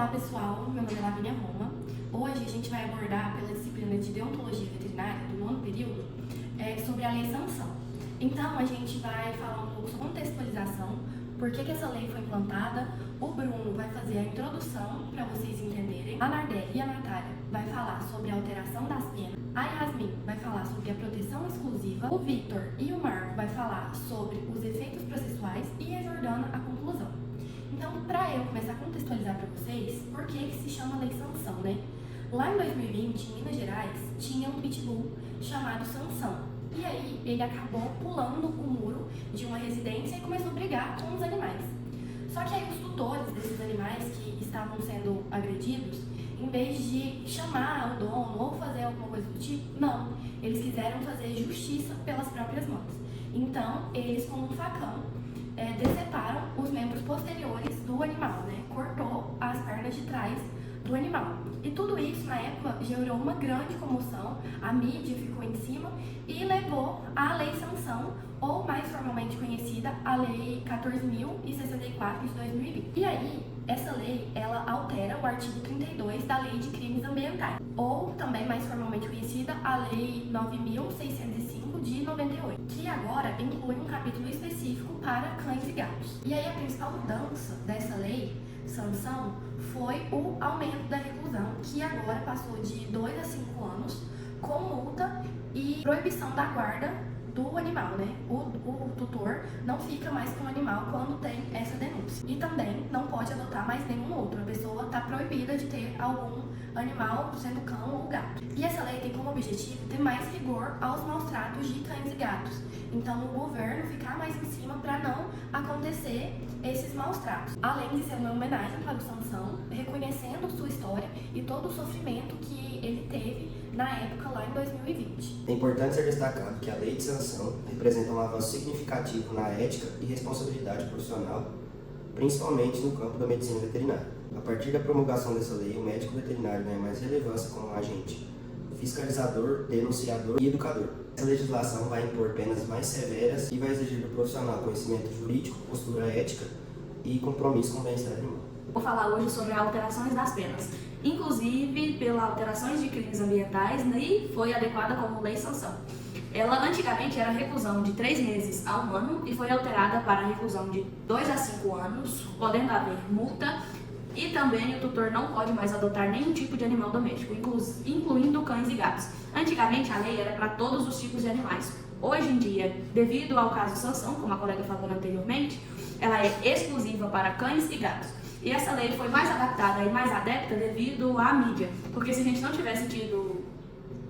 Olá pessoal, meu nome é Lavínia Roma. Hoje a gente vai abordar pela disciplina de Deontologia Veterinária do 9º período sobre a Lei Sanção. Então a gente vai falar um pouco sobre contextualização, por que essa lei foi implantada. O Bruno vai fazer a introdução para vocês entenderem. A Nardelli e a Natália vai falar sobre a alteração das penas. A Yasmin vai falar sobre a proteção exclusiva. O Victor e o Marco vai falar sobre os efeitos processuais e a Jordana a conclusão. Então, para eu começar a contextualizar para vocês, por que se chama Lei Sanção, né? Lá em 2020, em Minas Gerais, tinha um pitbull chamado Sansão. E aí, ele acabou pulando o muro de uma residência e começou a brigar com os animais. Só que aí os tutores desses animais que estavam sendo agredidos, em vez de chamar o dono ou fazer alguma coisa do tipo, não. Eles quiseram fazer justiça pelas próprias mãos. Então, eles com um facão deceparam os membros posteriores do animal, né? Cortou as pernas de trás do animal. E tudo isso, na época, gerou uma grande comoção, a mídia ficou em cima e levou à Lei Sanção, ou mais formalmente conhecida, a Lei 14.064 de 2020. E aí, essa lei, ela altera o artigo 32 da Lei de Crimes Ambientais, ou também mais formalmente conhecida, a Lei 9.605 de 98, que agora inclui um capítulo específico para cães e gatos. E aí a principal mudança dessa lei, sanção, foi o aumento da reclusão, que agora passou de 2 a 5 anos, com multa e proibição da guarda do animal, né? O tutor não fica mais com o animal quando tem essa denúncia. E também não pode adotar mais nenhum outro. A pessoa está proibida de ter algum animal, sendo cão ou gato. E essa lei tem como objetivo ter mais rigor aos maus tratos de cães e gatos. Então, o governo ficar mais em cima para não acontecer esses maus tratos. Além de ser uma homenagem para o Sansão, reconhecendo sua história e todo o sofrimento que ele teve na época, lá em 2020. É importante ser destacado que a Lei de Sanção representa um avanço significativo na ética e responsabilidade profissional, principalmente no campo da medicina veterinária. A partir da promulgação dessa lei, o médico veterinário ganha mais relevância como agente fiscalizador, denunciador e educador. Essa legislação vai impor penas mais severas e vai exigir do profissional conhecimento jurídico, postura ética e compromisso com o bem-estar animal. Vou falar hoje sobre alterações das penas, inclusive pelas alterações de crimes ambientais, e foi adequada como lei sanção. Ela antigamente era reclusão de 3 meses a 1 ano e foi alterada para reclusão de 2 a 5 anos, podendo haver multa, e também o tutor não pode mais adotar nenhum tipo de animal doméstico, incluindo cães e gatos. Antigamente a lei era para todos os tipos de animais. Hoje em dia, devido ao caso sanção, como a colega falou anteriormente, ela é exclusiva para cães e gatos. E essa lei foi mais adaptada e mais adepta devido à mídia, porque se a gente não tivesse tido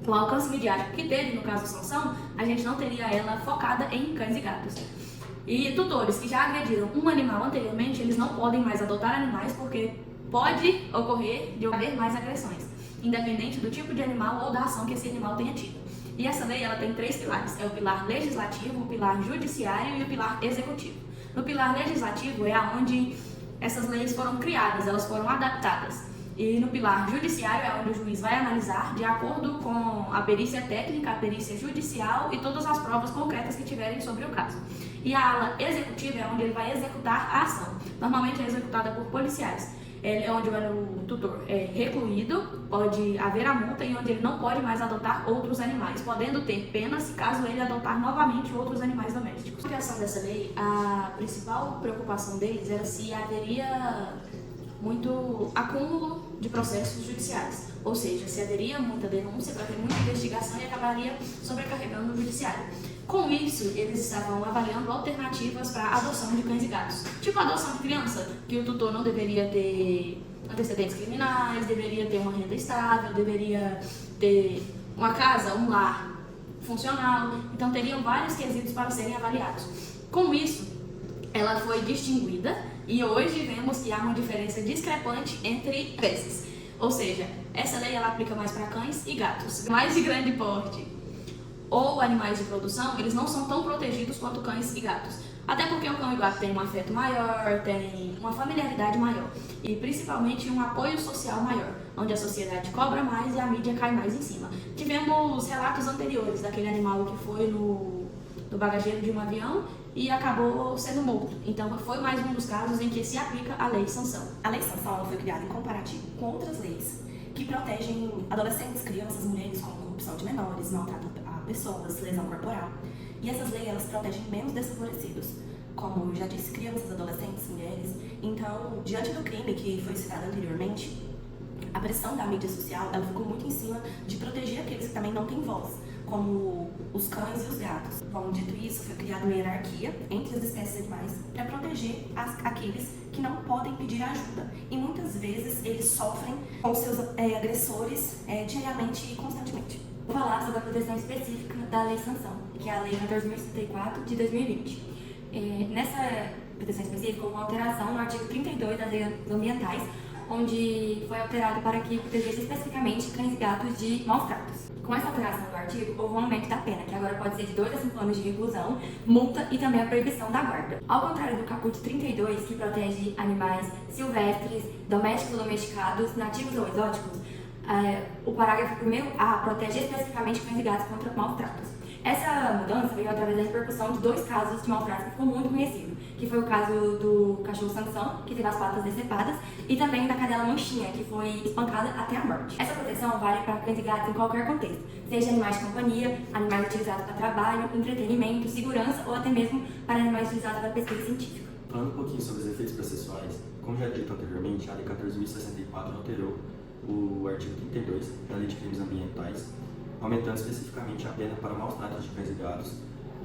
o alcance midiático que teve no caso sanção, a gente não teria ela focada em cães e gatos. E tutores que já agrediram um animal anteriormente, eles não podem mais adotar animais porque pode ocorrer de haver mais agressões, independente do tipo de animal ou da ação que esse animal tenha tido. E essa lei ela tem 3 pilares, é o pilar legislativo, o pilar judiciário e o pilar executivo. No pilar legislativo é onde essas leis foram criadas, elas foram adaptadas. E no pilar judiciário é onde o juiz vai analisar de acordo com a perícia técnica, a perícia judicial e todas as provas concretas que tiverem sobre o caso. E a ala executiva é onde ele vai executar a ação. Normalmente é executada por policiais. É onde o tutor é recluído, pode haver a multa e onde ele não pode mais adotar outros animais, podendo ter penas caso ele adotar novamente outros animais domésticos. Com a criação dessa lei, a principal preocupação deles era se haveria muito acúmulo de processos judiciais, ou seja, se haveria muita denúncia para ter muita investigação e acabaria sobrecarregando o judiciário. Com isso, eles estavam avaliando alternativas para a adoção de cães e gatos, tipo a adoção de criança, que o tutor não deveria ter antecedentes criminais, deveria ter uma renda estável, deveria ter uma casa, um lar funcional, então teriam vários quesitos para serem avaliados. Com isso, ela foi distinguida e hoje vemos que há uma diferença discrepante entre espécies. Ou seja, essa lei ela aplica mais para cães e gatos. Mais de grande porte ou animais de produção, eles não são tão protegidos quanto cães e gatos. Até porque o cão e o gato têm um afeto maior, têm uma familiaridade maior e principalmente um apoio social maior, onde a sociedade cobra mais e a mídia cai mais em cima. Tivemos relatos anteriores daquele animal que foi no bagageiro de um avião e acabou sendo morto. Então foi mais um dos casos em que se aplica a lei sanção. A lei sanção ela foi criada em comparativo com outras leis que protegem adolescentes, crianças, mulheres com corrupção de menores, maltrato a pessoas, lesão corporal. E essas leis elas protegem menos desfavorecidos, como eu já disse, crianças, adolescentes, mulheres. Então, diante do crime que foi citado anteriormente, a pressão da mídia social ela ficou muito em cima de proteger aqueles que também não têm voz, como os cães e os gatos. Bom, dito isso, foi criada uma hierarquia entre as espécies animais para proteger aqueles que não podem pedir ajuda. E muitas vezes eles sofrem com seus agressores diariamente e constantemente. Vou falar sobre a proteção específica da Lei Sanção, que é a Lei 14.064 de 2020. Nessa proteção específica, houve uma alteração no artigo 32 das leis ambientais, onde foi alterado para que protegesse especificamente cães e gatos de maus tratos. Com essa alteração do artigo, houve um aumento da pena, que agora pode ser de 2 a 5 anos de reclusão, multa e também a proibição da guarda. Ao contrário do caput 32, que protege animais silvestres, domésticos ou domesticados, nativos ou exóticos, o parágrafo 1º protege especificamente cães e gatos contra maus tratos. Essa mudança veio através da repercussão de 2 casos de maus tratos que ficou muito conhecido, que foi o caso do cachorro Sansão, que teve as patas decepadas, e também da cadela Manchinha, que foi espancada até a morte. Essa proteção vale para cães e gatos em qualquer contexto, seja animais de companhia, animais utilizados para trabalho, entretenimento, segurança ou até mesmo para animais utilizados para pesquisa científica. Falando um pouquinho sobre os efeitos processuais, como já dito anteriormente, a Lei 14.064 alterou o artigo 32 da Lei de Crimes Ambientais, aumentando especificamente a pena para maus tratos de cães e gatos,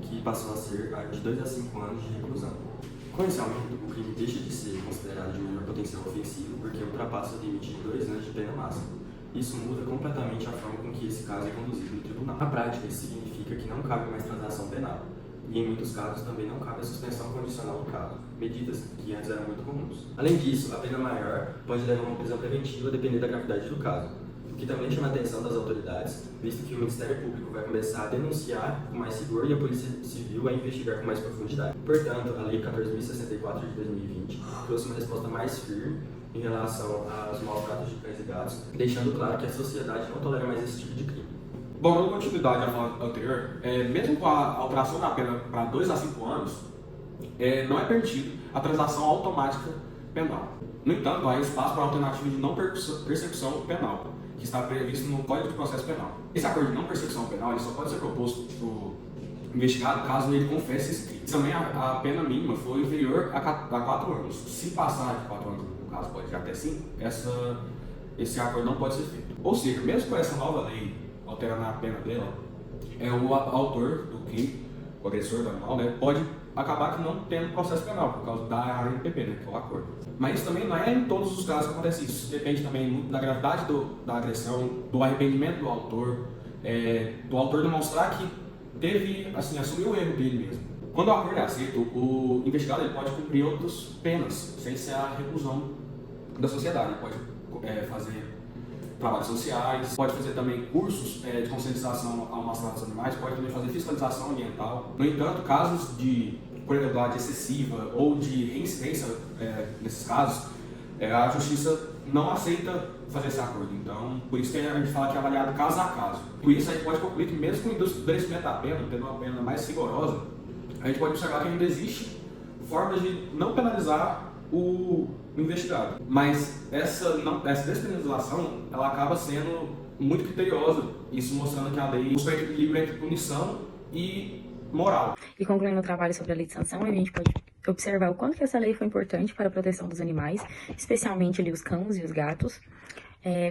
que passou a ser de 2 a 5 anos de reclusão. Com esse aumento, o crime deixa de ser considerado de menor potencial ofensivo porque ultrapassa o limite de 2 anos de pena máxima. Isso muda completamente a forma com que esse caso é conduzido no tribunal. Na prática, isso significa que não cabe mais transação penal, e em muitos casos também não cabe a suspensão condicional do caso, medidas que antes eram muito comuns. Além disso, a pena maior pode levar a uma prisão preventiva dependendo da gravidade do caso, o que também chama a atenção das autoridades, visto que o Ministério Público vai começar a denunciar com mais rigor e a Polícia Civil a investigar com mais profundidade. Portanto, a Lei 14.064 de 2020 trouxe uma resposta mais firme em relação aos maus tratos de cães e gatos, deixando claro que a sociedade não tolera mais esse tipo de crime. Bom, dando continuidade à fala anterior, mesmo com a alteração da pena para 2 a 5 anos, não é permitido a transação automática penal. No entanto, há espaço para a alternativa de não persecução penal, que está previsto no Código de Processo Penal. Esse acordo de não persecução penal ele só pode ser proposto para o investigado caso ele confesse esse crime. Também a pena mínima foi inferior a 4 anos. Se passar de 4 anos, no caso pode ir até 5, esse acordo não pode ser feito. Ou seja, mesmo com essa nova lei alterando a pena dela, o autor do crime, o agressor do animal, pode acabar que não tendo processo penal, por causa da ANPP, que é o acordo. Mas isso também não é em todos os casos que acontece isso. Depende também muito da gravidade da agressão, do arrependimento do autor demonstrar que teve, assim, assumiu o erro dele mesmo. Quando o acordo é aceito, o investigado ele pode cumprir outras penas, sem ser a reclusão da sociedade. Ele pode fazer trabalhos sociais, pode fazer também cursos de conscientização ao maus tratos dos animais, pode também fazer fiscalização ambiental. No entanto, casos de crueldade excessiva ou de reincidência nesses casos, a justiça não aceita fazer esse acordo. Então, por isso que a gente fala que é avaliado caso a caso. Por isso, a gente pode concluir que mesmo com o endurecimento da pena, tendo uma pena mais rigorosa, a gente pode observar que ainda existe formas de não penalizar o investigado. Mas essa despenalização, ela acaba sendo muito criteriosa, isso mostrando que a lei busca equilíbrio entre punição e moral. E concluindo o trabalho sobre a lei de sanção, a gente pode observar o quanto que essa lei foi importante para a proteção dos animais, especialmente ali os cães e os gatos,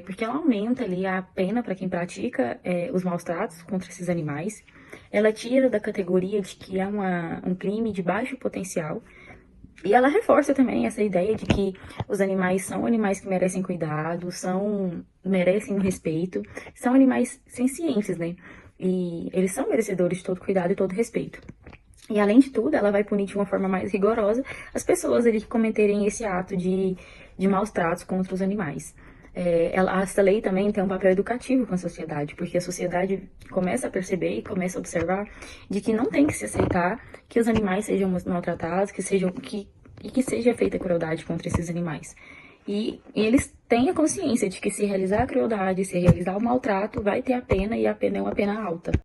porque ela aumenta ali a pena para quem pratica os maus tratos contra esses animais. Ela tira da categoria de que é um crime de baixo potencial. E ela reforça também essa ideia de que os animais são animais que merecem cuidado, merecem um respeito, são animais sencientes, né? E eles são merecedores de todo cuidado e todo respeito. E além de tudo, ela vai punir de uma forma mais rigorosa as pessoas ali que cometerem esse ato de maus tratos contra os animais. Essa lei também tem um papel educativo com a sociedade, porque a sociedade começa a perceber e começa a observar de que não tem que se aceitar que os animais sejam maltratados, que seja feita crueldade contra esses animais. E eles têm a consciência de que se realizar a crueldade, se realizar o maltrato, vai ter a pena, e a pena é uma pena alta.